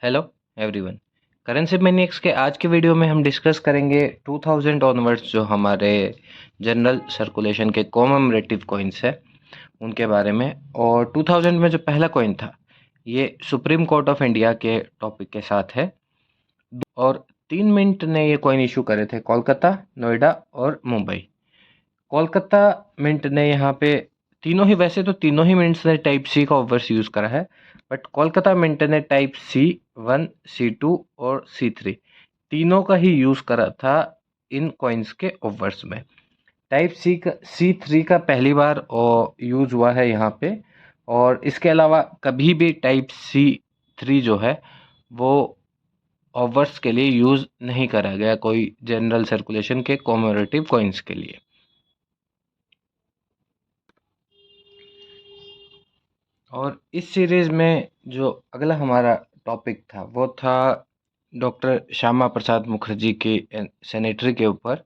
Hello everyone. Currency मैनिएक्स के आज के वीडियो में हम डिस्कस करेंगे 2000 ऑनवर्ड्स जो हमारे जनरल सर्कुलेशन के कॉममेमोरेटिव कॉइन्स है उनके बारे में। और 2000 में जो पहला कॉइन था ये सुप्रीम कोर्ट ऑफ इंडिया के टॉपिक के साथ है। और 3 मिनट ने ये कॉइन इशू करे थे कोलकाता, नोएडा और मुंबई। कोलकाता मिंट ने यहाँ पे तीनों ही, वैसे तो तीनों ही मिंट्स ने टाइप सी का ऑफर्स यूज़ करा है, बट कोलकाता मिंट ने टाइप C1, C2 और C3 तीनों का ही यूज़ करा था इन कॉइन्स के ऑफर्स में। टाइप C3 का पहली बार यूज़ हुआ है यहाँ पे। और इसके अलावा कभी भी टाइप C3 जो है वो ऑफर्स के लिए यूज़ नहीं करा गया कोई जनरल सर्कुलेशन के कॉममेमोरेटिव कॉइन्स के लिए। और इस सीरीज़ में जो अगला हमारा टॉपिक था वो था डॉक्टर श्यामा प्रसाद मुखर्जी की सेनेटरी के ऊपर।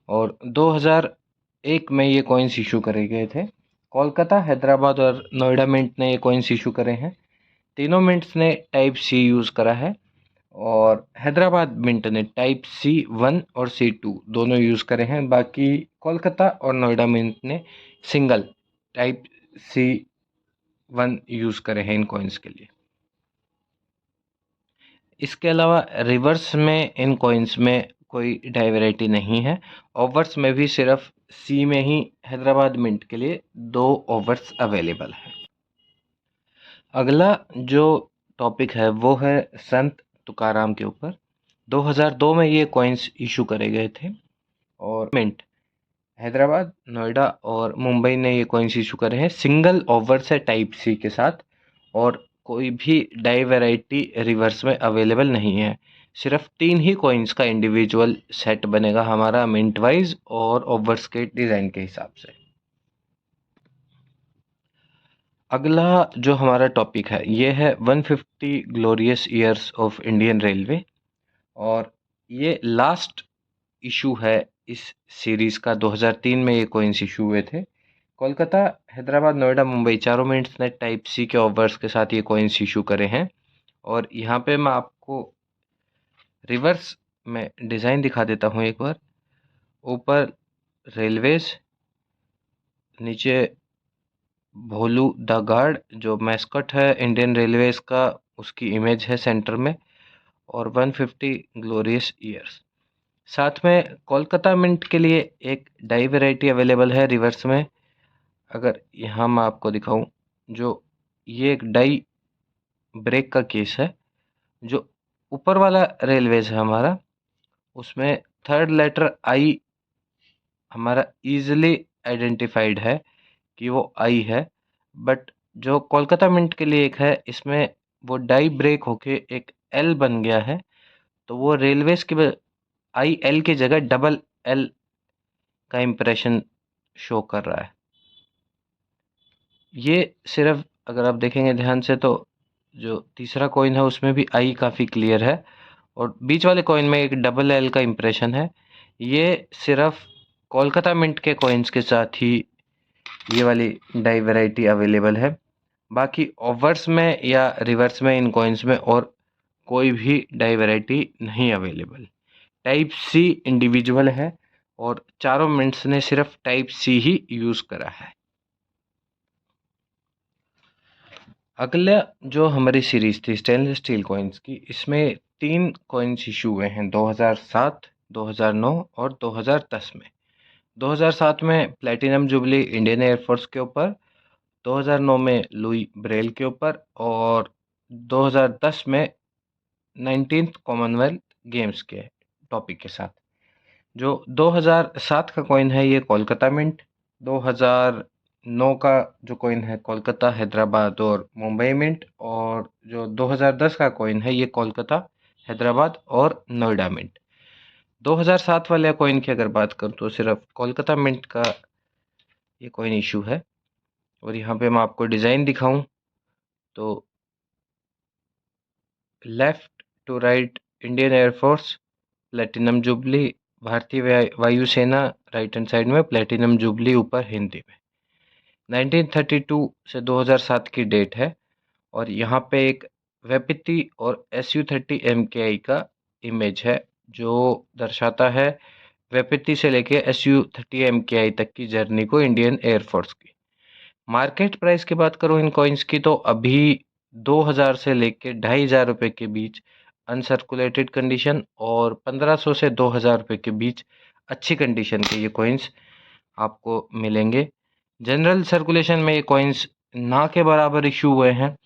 और 2001 में ये कॉइन्स इशू करे गए थे। कोलकाता, हैदराबाद और नोएडा मिंट ने ये कॉइन्स इशू करे हैं। तीनों मिंट्स ने टाइप सी यूज़ करा है। और हैदराबाद मिंट ने टाइप C1 और C2 दोनों यूज़ करे हैं। बाकी कोलकाता और नोएडा मिंट ने सिंगल टाइप C1 यूज़ करे हैं इन कॉइन्स के लिए। इसके अलावा रिवर्स में इन कॉइन्स में कोई डाइवैरिटी नहीं है। ओवर्स में भी सिर्फ सी में ही हैदराबाद मिंट के लिए 2 ओवर्स अवेलेबल हैं। अगला जो टॉपिक है वो है संत तुकाराम के ऊपर। 2002 में ये कॉइन्स इशू करे गए थे। और मिंट हैदराबाद, नोएडा और मुंबई ने ये कॉइन्स इशू करे हैं सिंगल ओवर से टाइप सी के साथ। और कोई भी डाई वैरायटी रिवर्स में अवेलेबल नहीं है। सिर्फ 3 ही कॉइन्स का इंडिविजुअल सेट बनेगा हमारा मिंट वाइज और ओवर्स के डिज़ाइन के हिसाब से। अगला जो हमारा टॉपिक है ये है 150 glorious years of Indian railway. और ये लास्ट इशू है इस सीरीज़ का। 2003 में ये कॉइन्स इशू हुए थे। कोलकाता, हैदराबाद, नोएडा, मुंबई चारों मिंट्स ने टाइप सी के ऑवर्स के साथ ये कॉइन्स इशू करे हैं। और यहाँ पे मैं आपको रिवर्स में डिज़ाइन दिखा देता हूँ एक बार। ऊपर रेलवेज, नीचे भोलू द गार्ड जो मैस्कट है इंडियन रेलवेज का, उसकी इमेज है सेंटर में। और 150 ग्लोरियस ईयर्स। साथ में कोलकाता मिंट के लिए एक डाई वैरायटी अवेलेबल है रिवर्स में। अगर यहाँ मैं आपको दिखाऊं, जो ये एक डाई ब्रेक का केस है। जो ऊपर वाला रेलवेज है हमारा, उसमें थर्ड लेटर आई हमारा इजीली आइडेंटिफाइड है कि वो आई है। बट जो कोलकाता मिंट के लिए एक है, इसमें वो डाई ब्रेक होके एक एल बन गया है। तो वो रेलवेज के आई एल की जगह डबल एल का इम्प्रेशन शो कर रहा है। ये सिर्फ अगर आप देखेंगे ध्यान से तो जो तीसरा कॉइन है उसमें भी आई काफ़ी क्लियर है। और बीच वाले कॉइन में एक डबल एल का इम्प्रेशन है। ये सिर्फ कोलकाता मिंट के कॉइन्स के साथ ही ये वाली डाई वैरायटी अवेलेबल है। बाकी ओवर्स में या रिवर्स में इन कॉइन्स में और कोई भी डाई वैरायटी नहीं अवेलेबल। टाइप सी इंडिविजुअल है और चारों मिंट्स ने सिर्फ टाइप सी ही यूज़ करा है। अगला जो हमारी सीरीज थी स्टेनलेस स्टील कॉइन्स की, इसमें 3 कॉइन्स इशू हुए हैं 2007, 2009 और 2010 में। 2007 में प्लेटिनम जुबली इंडियन एयरफोर्स के ऊपर, 2009 में लुई ब्रेल के ऊपर और 2010 में 19th कॉमनवेल्थ गेम्स के टॉपिक के साथ। जो 2007 का कॉइन है ये कोलकाता मिंट, 2009 का जो कॉइन है कोलकाता, हैदराबाद और मुंबई मिंट, और जो 2010 का कॉइन है ये कोलकाता, हैदराबाद और नोएडा मिंट। 2007 वाले कॉइन की अगर बात करूँ तो सिर्फ कोलकाता मिंट का ये कॉइन इशू है। और यहाँ पे मैं आपको डिज़ाइन दिखाऊं तो left to right Indian air force, platinum jubilee भारतीय वायुसेना, राइट हैंड साइड में प्लेटिनम जुबली ऊपर हिंदी में। 1932 से 2007 की डेट है। और यहाँ पे एक वेपिटी और SU-30 MKI का इमेज है, जो दर्शाता है वेपिटी से लेके SU-30 MKI तक की जर्नी को इंडियन एयरफोर्स की। मार्केट प्राइस की बात करूँ इन कॉइन्स की, तो अभी 2000 से लेके ₹2500 के बीच अनसर्कुलेटेड कंडीशन और 1500 से 2000 रुपये के बीच अच्छी कंडीशन के ये कॉइन्स आपको मिलेंगे। जनरल सर्कुलेशन में ये कॉइन्स ना के बराबर इशू हुए हैं।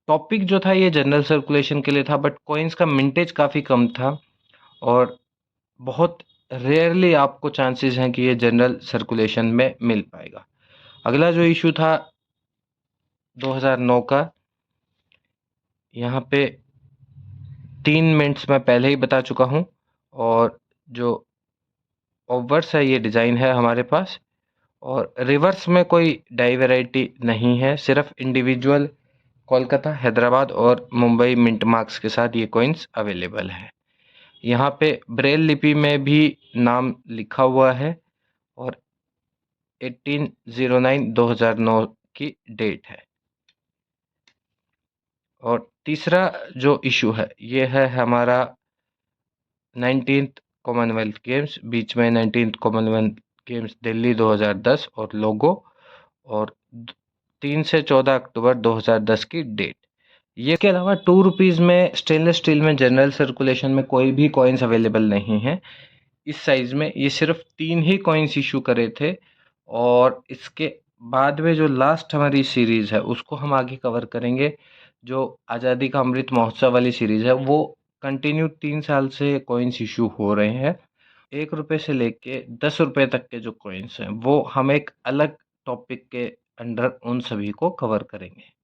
टॉपिक जो था ये जनरल सर्कुलेशन के लिए था, बट कॉइन्स का मिंटेज काफ़ी कम था और बहुत रेयरली आपको चांसेस हैं कि ये जनरल सर्कुलेशन में मिल पाएगा। अगला जो इशू था 2009 का, यहाँ पे 3 मिनट्स मैं पहले ही बता चुका हूँ और जो ऑब्वर्स है ये डिज़ाइन है हमारे पास और रिवर्स में कोई डाई वैरायटी नहीं है, सिर्फ इंडिविजुअल कोलकाता, हैदराबाद और मुंबई मिंट मार्क्स के साथ ये कॉइन्स अवेलेबल है। यहाँ पे ब्रेल लिपि में भी नाम लिखा हुआ है और 18/09/2009 की डेट है। और तीसरा जो इशू है ये है हमारा 19th कॉमनवेल्थ गेम्स, बीच में 19th कॉमनवेल्थ गेम्स दिल्ली 2010 और लोगो और 3 से 14 अक्टूबर 2010 की डेट। ये के अलावा ₹2 में स्टेनलेस स्टील में जनरल सर्कुलेशन में कोई भी कॉइन्स अवेलेबल नहीं है इस साइज़ में। ये सिर्फ 3 ही कॉइन्स इशू करे थे और इसके बाद में जो लास्ट हमारी सीरीज़ है उसको हम आगे कवर करेंगे। जो आज़ादी का अमृत महोत्सव वाली सीरीज़ है वो कंटिन्यू 3 साल से कॉइन्स इशू हो रहे हैं। ₹1 से लेके ₹10 तक के जो कॉइन्स हैं वो हम एक अलग टॉपिक के अंडर उन सभी को कवर करेंगे।